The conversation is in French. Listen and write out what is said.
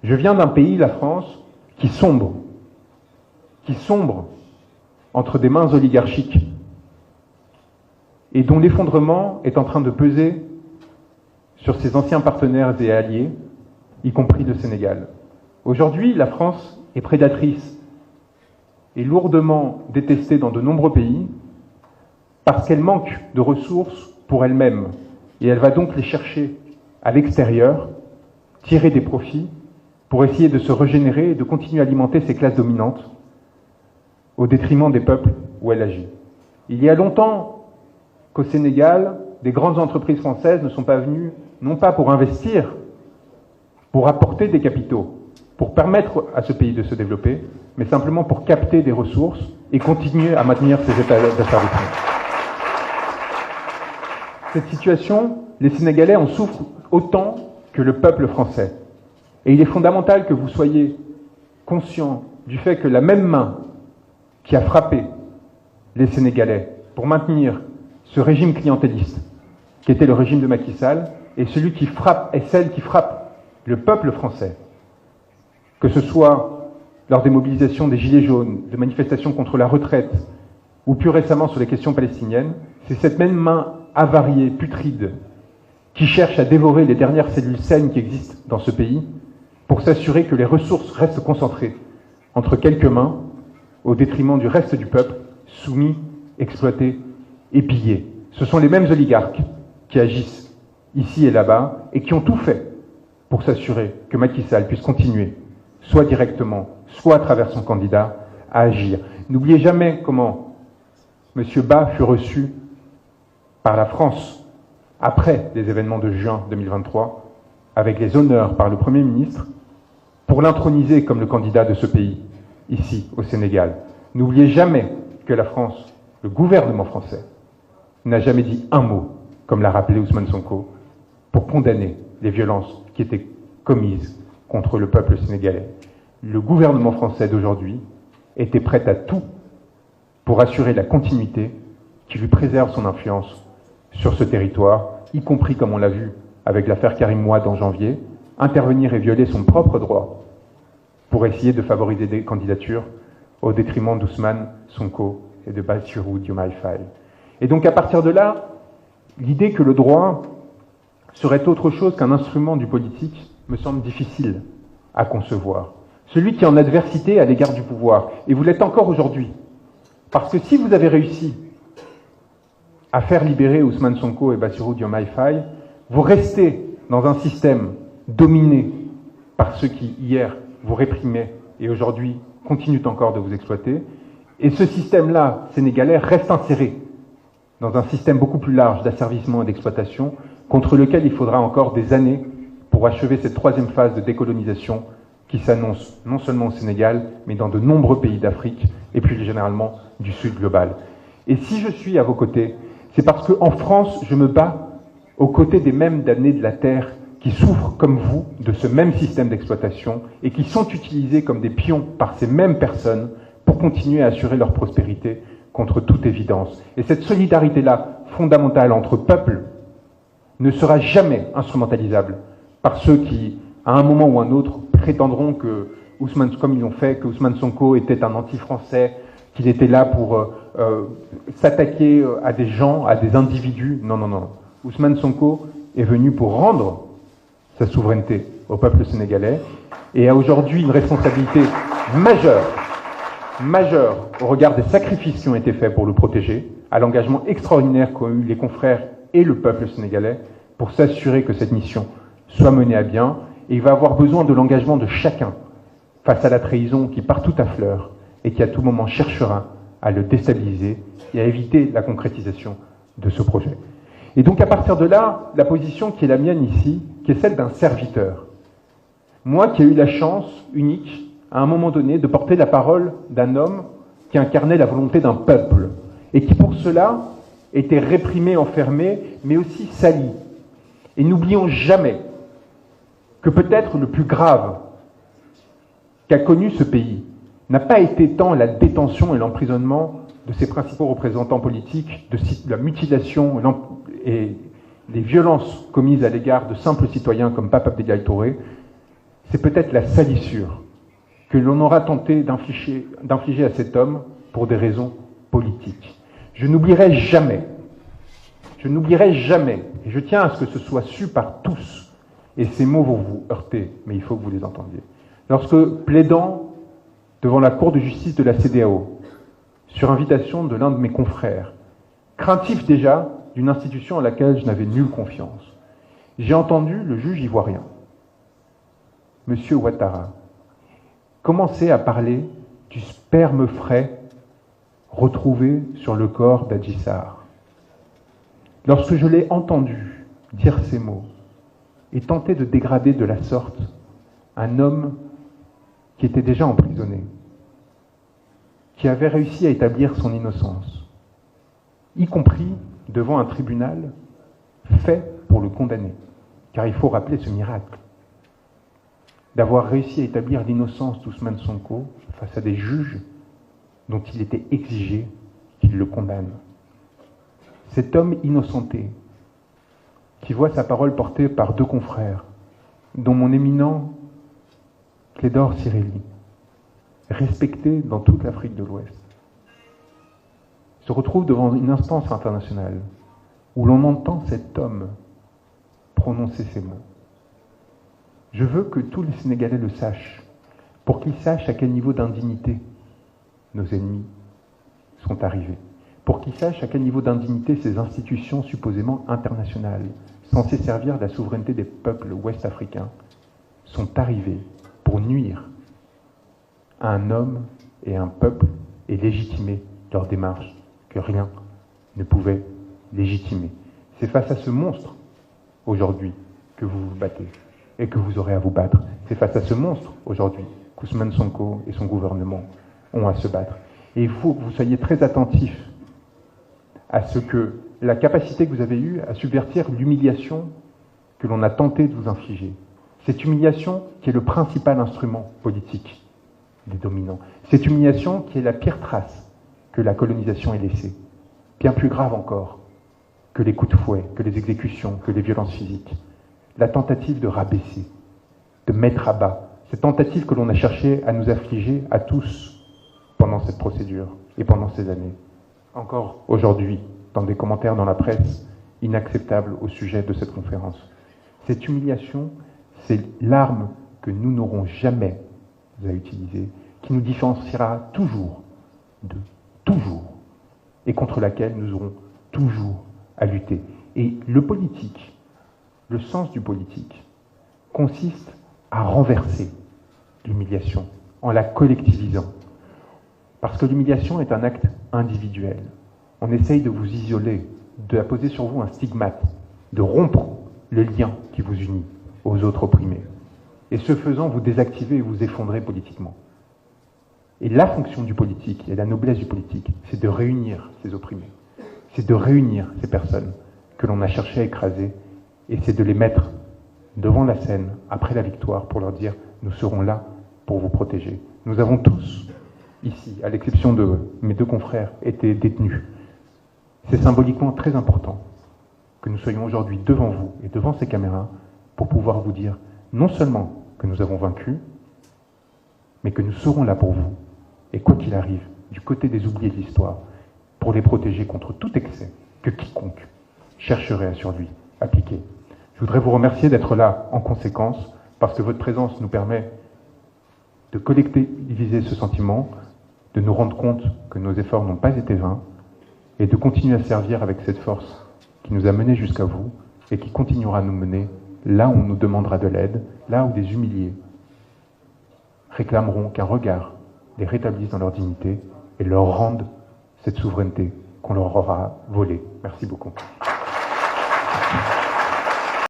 Je viens d'un pays, la France, qui sombre entre des mains oligarchiques et dont l'effondrement est en train de peser sur ses anciens partenaires et alliés, y compris le Sénégal. Aujourd'hui, la France est prédatrice et lourdement détestée dans de nombreux pays parce qu'elle manque de ressources pour elle-même et elle va donc les chercher à l'extérieur, tirer des profits pour essayer de se régénérer et de continuer à alimenter ses classes dominantes au détriment des peuples où elle agit. Il y a longtemps qu'au Sénégal, des grandes entreprises françaises ne sont pas venues, non pas pour investir, pour apporter des capitaux, pour permettre à ce pays de se développer, mais simplement pour capter des ressources et continuer à maintenir ses états d'asservissement. Cette situation, les Sénégalais en souffrent autant que le peuple français. Et il est fondamental que vous soyez conscients du fait que la même main qui a frappé les Sénégalais pour maintenir ce régime clientéliste, qui était le régime de Macky Sall, est celui qui frappe, est celle qui frappe le peuple français. Que ce soit lors des mobilisations des Gilets jaunes, de manifestations contre la retraite, ou plus récemment sur les questions palestiniennes, c'est cette même main avariée, putride, qui cherche à dévorer les dernières cellules saines qui existent dans ce pays pour s'assurer que les ressources restent concentrées entre quelques mains au détriment du reste du peuple, soumis, exploité et pillé. Ce sont les mêmes oligarques qui agissent ici et là-bas et qui ont tout fait pour s'assurer que Macky Sall puisse continuer, soit directement, soit à travers son candidat, à agir. N'oubliez jamais comment M. Ba fut reçu par la France après les événements de juin 2023, avec les honneurs par le Premier ministre, pour l'introniser comme le candidat de ce pays, ici, au Sénégal. N'oubliez jamais que la France, le gouvernement français, n'a jamais dit un mot, comme l'a rappelé Ousmane Sonko, pour condamner les violences qui étaient commises contre le peuple sénégalais. Le gouvernement français d'aujourd'hui était prêt à tout pour assurer la continuité qui lui préserve son influence sur ce territoire, y compris, comme on l'a vu avec l'affaire Karim Wade en janvier, intervenir et violer son propre droit pour essayer de favoriser des candidatures au détriment d'Ousmane Sonko et de Bassirou Diomaye Faye. Et donc à partir de là, l'idée que le droit serait autre chose qu'un instrument du politique me semble difficile à concevoir. Celui qui est en adversité à l'égard du pouvoir, et vous l'êtes encore aujourd'hui, parce que si vous avez réussi à faire libérer Ousmane Sonko et Bassirou Diomaye Faye, vous restez dans un système dominé par ceux qui, hier, vous réprimaient et aujourd'hui continuent encore de vous exploiter. Et ce système-là, sénégalais, reste inséré dans un système beaucoup plus large d'asservissement et d'exploitation contre lequel il faudra encore des années pour achever cette troisième phase de décolonisation qui s'annonce non seulement au Sénégal, mais dans de nombreux pays d'Afrique et plus généralement du Sud global. Et si je suis à vos côtés, c'est parce qu'en France, je me bats aux côtés des mêmes damnés de la terre qui souffrent comme vous de ce même système d'exploitation et qui sont utilisés comme des pions par ces mêmes personnes pour continuer à assurer leur prospérité contre toute évidence. Et cette solidarité-là, fondamentale entre peuples, ne sera jamais instrumentalisable par ceux qui, à un moment ou un autre, prétendront que Ousmane, comme ils l'ont fait, que Ousmane Sonko était un anti-français, qu'il était là pour s'attaquer à des gens, à des individus. Non, non, non. Ousmane Sonko est venu pour rendre sa souveraineté au peuple sénégalais et a aujourd'hui une responsabilité majeure au regard des sacrifices qui ont été faits pour le protéger, à l'engagement extraordinaire qu'ont eu les confrères et le peuple sénégalais pour s'assurer que cette mission soit menée à bien. Et il va avoir besoin de l'engagement de chacun face à la trahison qui partout affleure et qui à tout moment cherchera à le déstabiliser et à éviter la concrétisation de ce projet. Et donc à partir de là, la position qui est la mienne ici, qui est celle d'un serviteur. Moi qui ai eu la chance unique, à un moment donné, de porter la parole d'un homme qui incarnait la volonté d'un peuple et qui pour cela était réprimé, enfermé, mais aussi sali. Et n'oublions jamais que peut-être le plus grave qu'a connu ce pays n'a pas été tant la détention et l'emprisonnement de ses principaux représentants politiques, de la mutilation et les violences commises à l'égard de simples citoyens comme Pape Abdoulaye Touré, c'est peut-être la salissure que l'on aura tenté d'infliger à cet homme pour des raisons politiques. Je n'oublierai jamais, et je tiens à ce que ce soit su par tous, et ces mots vont vous heurter, mais il faut que vous les entendiez. Lorsque, plaidant devant la Cour de justice de la CEDEAO, sur invitation de l'un de mes confrères, craintif déjà d'une institution à laquelle je n'avais nulle confiance, j'ai entendu le juge ivoirien, M. Ouattara, commencer à parler du sperme frais retrouvé sur le corps d'Adji Sarr. Lorsque je l'ai entendu dire ces mots et tenter de dégrader de la sorte un homme qui était déjà emprisonné, qui avait réussi à établir son innocence, y compris devant un tribunal fait pour le condamner, car il faut rappeler ce miracle d'avoir réussi à établir l'innocence d'Ousmane Sonko face à des juges dont il était exigé qu'ils le condamnent. Cet homme innocenté, qui voit sa parole portée par deux confrères, dont mon éminent Clédor Cirelli, respecté dans toute l'Afrique de l'Ouest, se retrouve devant une instance internationale où l'on entend cet homme prononcer ces mots. Je veux que tous les Sénégalais le sachent, pour qu'ils sachent à quel niveau d'indignité nos ennemis sont arrivés, pour qu'ils sachent à quel niveau d'indignité ces institutions supposément internationales, censées servir la souveraineté des peuples ouest-africains, sont arrivées pour nuire à un homme et à un peuple et légitimer leur démarche que rien ne pouvait légitimer. C'est face à ce monstre, aujourd'hui, que vous vous battez et que vous aurez à vous battre. C'est face à ce monstre, aujourd'hui, qu'Ousmane Sonko et son gouvernement ont à se battre. Et il faut que vous soyez très attentifs à ce que la capacité que vous avez eue à subvertir l'humiliation que l'on a tenté de vous infliger. Cette humiliation qui est le principal instrument politique des dominants. Cette humiliation qui est la pire trace que la colonisation ait laissée. Bien plus grave encore que les coups de fouet, que les exécutions, que les violences physiques. La tentative de rabaisser, de mettre à bas, cette tentative que l'on a cherché à nous affliger à tous pendant cette procédure et pendant ces années. Encore aujourd'hui, dans des commentaires dans la presse inacceptables au sujet de cette conférence. Cette humiliation, c'est l'arme que nous n'aurons jamais à utiliser, qui nous différenciera toujours de toujours, et contre laquelle nous aurons toujours à lutter. Et le politique, le sens du politique, consiste à renverser l'humiliation en la collectivisant. Parce que l'humiliation est un acte individuel. On essaye de vous isoler, d'apposer sur vous un stigmate, de rompre le lien qui vous unit aux autres opprimés. Et ce faisant, vous désactivez et vous effondrez politiquement. Et la fonction du politique, et la noblesse du politique, c'est de réunir ces opprimés. C'est de réunir ces personnes que l'on a cherché à écraser, et c'est de les mettre devant la scène, après la victoire, pour leur dire « nous serons là pour vous protéger ». Nous avons tous, ici, à l'exception de mes deux confrères, été détenus. C'est symboliquement très important que nous soyons aujourd'hui devant vous et devant ces caméras pour pouvoir vous dire non seulement que nous avons vaincu, mais que nous serons là pour vous, et quoi qu'il arrive, du côté des oubliés de l'histoire, pour les protéger contre tout excès que quiconque chercherait à sur lui appliquer. Je voudrais vous remercier d'être là en conséquence, parce que votre présence nous permet de collectiviser ce sentiment, de nous rendre compte que nos efforts n'ont pas été vains, et de continuer à servir avec cette force qui nous a menés jusqu'à vous, et qui continuera à nous mener là où on nous demandera de l'aide, là où des humiliés réclameront qu'un regard les rétablisse dans leur dignité et leur rende cette souveraineté qu'on leur aura volée. Merci beaucoup.